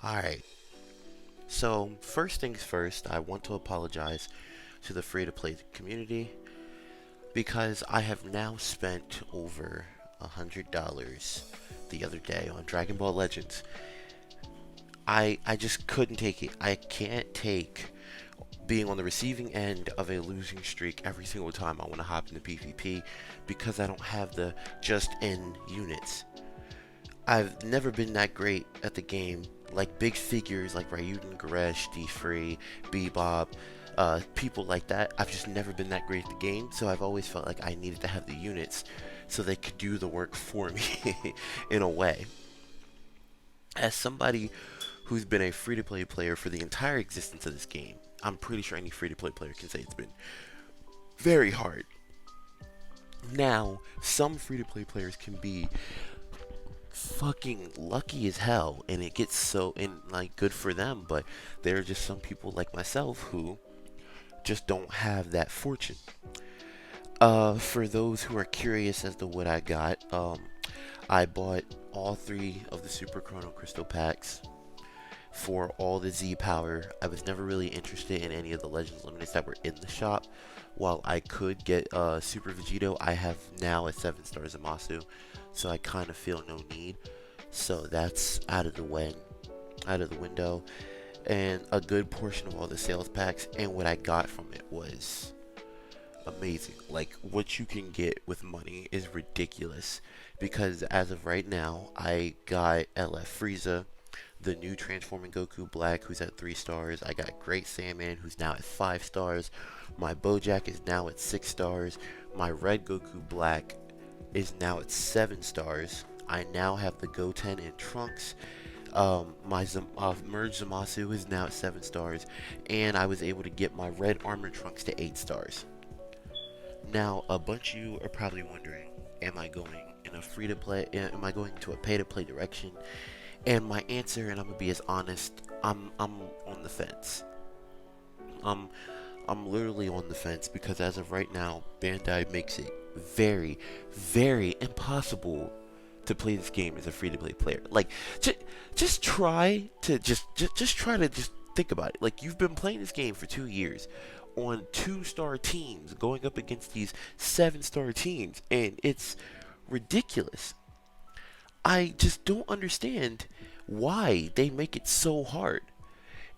Alright, so first things first, I want to apologize to the free to play community because I have now spent over $100 the other day on Dragon Ball Legends. I just couldn't take it. I can't take being on the receiving end of a losing streak every single time I want to hop into PvP because I don't have the just in units. I've never been that great at the game. Like big figures like Ryuden Goresh, D-Free, Bebop, people like that. I've just never been that great at the game, so I've always felt like I needed to have the units so they could do the work for me in a way. As somebody who's been a free-to-play player for the entire existence of this game, I'm pretty sure any free-to-play player can say it's been very hard. Now, some free-to-play players can be fucking lucky as hell and it gets so and like good for them, but there are just some people like myself who just don't have that fortune. For those who are curious as to what I got, I bought all three of the Super Chrono Crystal packs for all the Z power. I was never really interested in any of the Legends Limiteds that were in the shop. While I could get Super Vegito, I have now a 7-star Zamasu, so I kind of feel no need. So that's out of the way, out of the window, and a good portion of all the sales packs. And what I got from it was amazing. Like what you can get with money is ridiculous. Because as of right now, I got LF Frieza, the new Transforming Goku Black, who's at 3 stars. I got Great Saiyaman, who's now at 5 stars. My Bojack is now at 6 stars. My Red Goku Black is now at 7 stars. I now have the Goten and Trunks. Merge Zamasu is now at 7 stars. And I was able to get my Red Armor Trunks to 8 stars. Now, a bunch of you are probably wondering, am I going in a free to play, am I going to a pay to play direction? And my answer, and I'm gonna be as honest, I'm on the fence. I'm I'm literally on the fence because as of right now, Bandai makes it very, very impossible to play this game as a free to play player. Like, just try to just try to just think about it. Like, you've been playing this game for 2 years on 2-star teams going up against these 7-star teams, and it's ridiculous. I just don't understand why they make it so hard.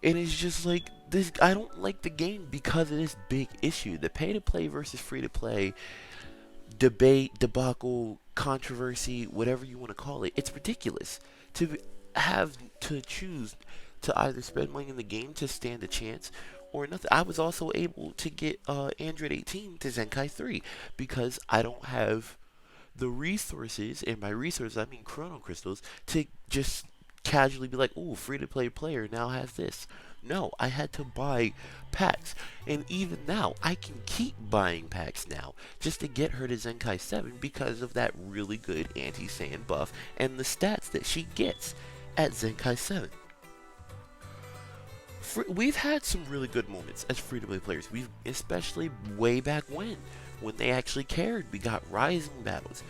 And it's just like this. I don't like the game because of this big issue. The pay to play versus free to play debate, debacle, controversy, whatever you want to call it. It's ridiculous to have to choose to either spend money in the game to stand a chance or nothing. I was also able to get Android 18 to Zenkai 3 because I don't have the resources, and by resources I mean Chrono Crystals, to just casually be like, "Ooh, free to play player now has this." No, I had to buy packs, and even now I can keep buying packs now just to get her to Zenkai 7 because of that really good anti-sand buff and the stats that she gets at Zenkai 7. We've had some really good moments as free-to-play players. We've, especially way back when they actually cared. We got Rising battles.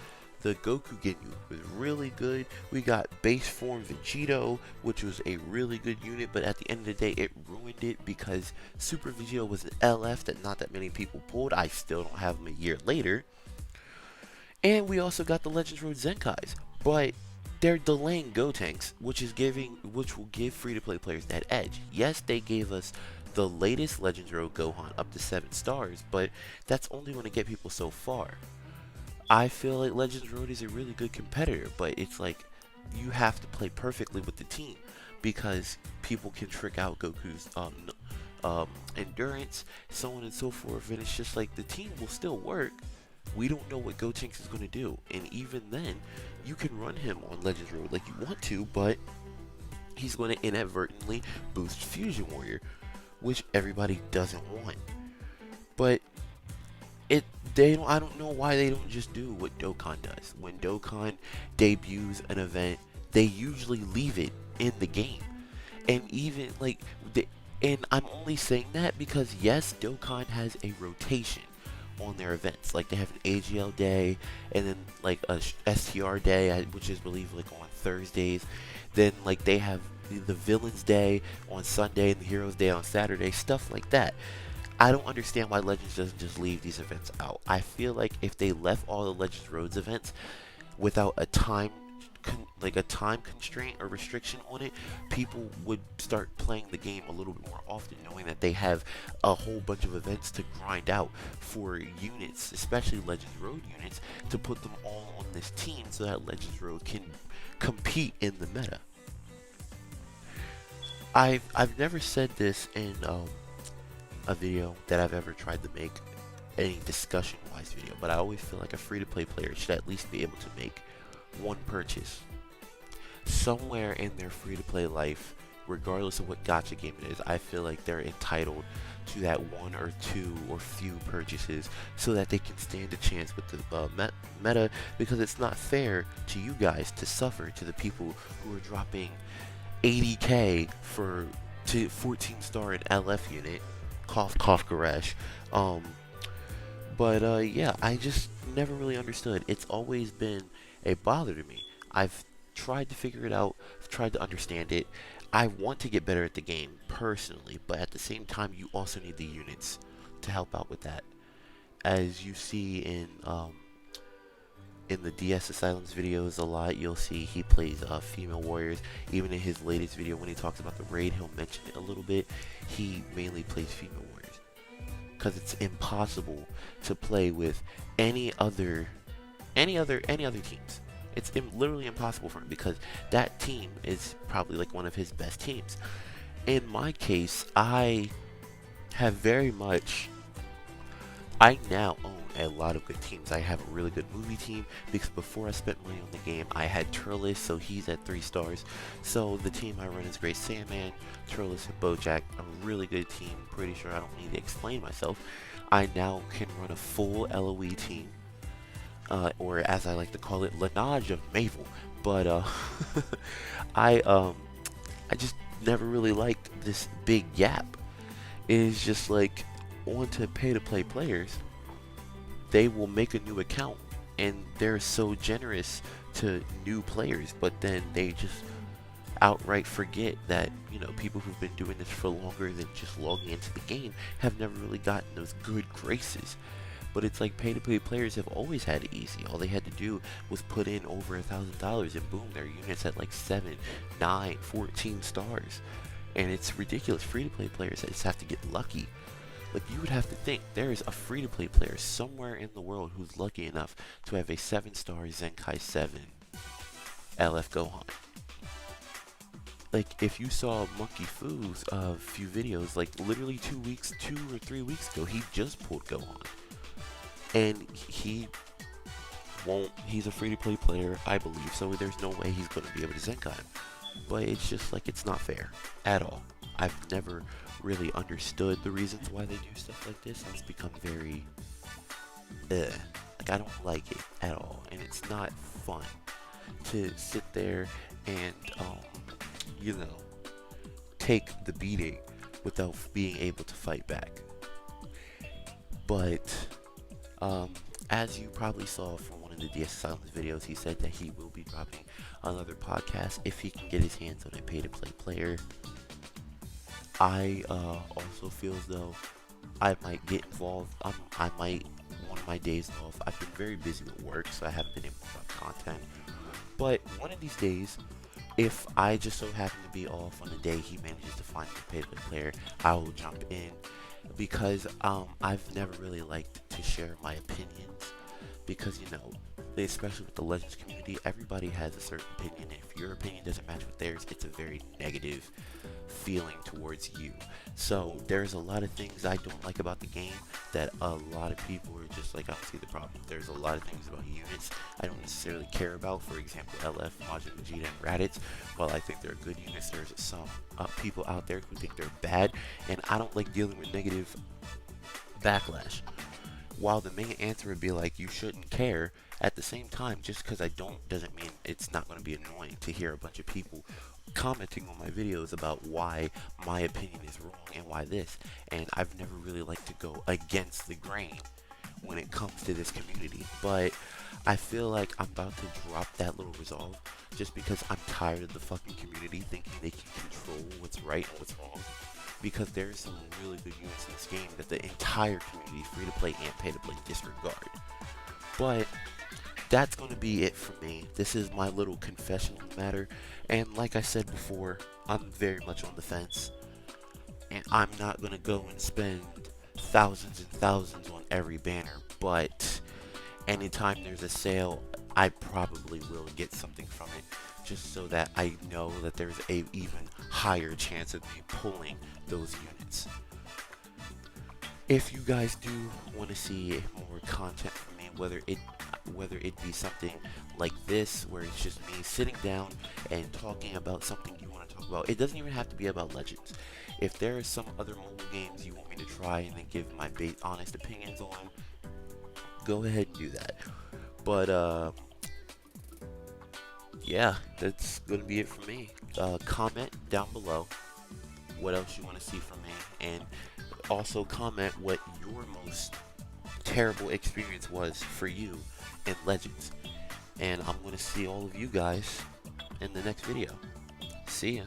The Goku Ginyu was really good. We got Base Form Vegito, which was a really good unit, but at the end of the day, it ruined it because Super Vegito was an LF that not that many people pulled. I still don't have him a year later. And we also got the Legends Road Zenkais, but they're delaying Gotenks, which will give free-to-play players that edge. Yes, they gave us the latest Legends Road Gohan up to 7 stars, but that's only going to get people so far. I feel like Legends Road is a really good competitor, but it's like you have to play perfectly with the team because people can trick out Goku's endurance, so on and so forth, and it's just like the team will still work. We don't know what Gotenks is going to do, and even then, you can run him on Legends Road like you want to, but he's going to inadvertently boost Fusion Warrior, which everybody doesn't want. But I don't know why they don't just do what Dokkan does. When Dokkan debuts an event, they usually leave it in the game. And even like and I'm only saying that because yes, Dokkan has a rotation on their events. Like they have an AGL day and then like a STR day, which is believe like on Thursdays. Then like they have the Villains Day on Sunday and the Heroes Day on Saturday, stuff like that. I don't understand why Legends doesn't just leave these events out. I feel like if they left all the Legends Roads events without a like a time constraint or restriction on it, people would start playing the game a little bit more often, knowing that they have a whole bunch of events to grind out for units, especially Legends Road units, to put them all on this team so that Legends Road can compete in the meta. I've never said this in a video that I've ever tried to make, any discussion wise video, but I always feel like a free to play player should at least be able to make one purchase somewhere in their free to play life, regardless of what gacha game it is. I feel like they're entitled to that one or two or few purchases so that they can stand a chance with the meta, because it's not fair to you guys to suffer, to the people who are dropping 80k for to 14 star in LF unit, cough cough Garesh. Yeah, I just never really understood. It's always been a bother to me. I've tried to figure it out, I've tried to understand it. I want to get better at the game personally, but at the same time, you also need the units to help out with that. As you see in the DS Asylum's videos a lot, you'll see he plays female warriors. Even in his latest video, when he talks about the raid, he'll mention it a little bit. He mainly plays female warriors because it's impossible to play with any other teams. It's literally impossible for him because that team is probably like one of his best teams. In my case, I have very much. I now own a lot of good teams. I have a really good movie team because before I spent money on the game, I had Turles, so he's at 3 stars. So the team I run is Great Sandman, Turles, and Bojack. A really good team. Pretty sure I don't need to explain myself. I now can run a full LOE team. Or as I like to call it, Laneige of Mavel. But I just never really liked this big gap. It is just like, on to pay to play players, they will make a new account and they're so generous to new players, but then they just outright forget that, you know, people who've been doing this for longer than just logging into the game have never really gotten those good graces. But it's like pay to play players have always had it easy. All they had to do was put in over $1,000 and boom, their units at like 7, 9, 14 stars. And it's ridiculous. Free to play players just have to get lucky. Like, you would have to think there is a free to play player somewhere in the world who's lucky enough to have a 7-star Zenkai 7 LF Gohan. Like, if you saw Monkey Foo's few videos, like literally 2 or 3 weeks ago, he just pulled Gohan. And he's a free to play player, I believe, so there's no way he's going to be able to Zenkai him. But it's just like, it's not fair at all. I've never really understood the reasons why they do stuff like this. It's become very like, I don't like it at all, and it's not fun to sit there and you know, take the beating without being able to fight back. But as you probably saw from one of the DS Silence videos, he said that he will be dropping another podcast if he can get his hands on a pay-to-play player. I also feel as though I might get involved. I might, one of my days off, I've been very busy with work, so I haven't been able to drop content. But one of these days, if I just so happen to be off on the day he manages to find a pay-to-play player, I will jump in. Because I've never really liked to share my opinions, because, you know, especially with the Legends community, everybody has a certain opinion, and if your opinion doesn't match with theirs, it's a very negative feeling towards you. So there's a lot of things I don't like about the game that a lot of people are just like, I don't see the problem. There's a lot of things about units I don't necessarily care about. For example, LF, Majin, Vegeta, and Raditz. While I think they're good units, there's some people out there who think they're bad, and I don't like dealing with negative backlash. While the main answer would be like, you shouldn't care, at the same time, just because I don't doesn't mean it's not going to be annoying to hear a bunch of people commenting on my videos about why my opinion is wrong and why this. And I've never really liked to go against the grain when it comes to this community. But I feel like I'm about to drop that little resolve just because I'm tired of the fucking community thinking they can control what's right and what's wrong. Because there's some really good units in this game that the entire community, free to play and pay to play, disregard. But that's going to be it for me. This is my little confessional matter. And like I said before, I'm very much on the fence. And I'm not going to go and spend thousands and thousands on every banner. But anytime there's a sale, I probably will get something from it. Just so that I know that there's a even higher chance of me pulling those units. If you guys do want to see more content from me, whether it be something like this where it's just me sitting down and talking about something you want to talk about, it doesn't even have to be about Legends. If there are some other mobile games you want me to try and then give my honest opinions on, go ahead and do that. But yeah, that's gonna be it for me. Comment down below what else you want to see from me, and also comment what your most terrible experience was for you in Legends. And I'm going to see all of you guys in the next video. See ya.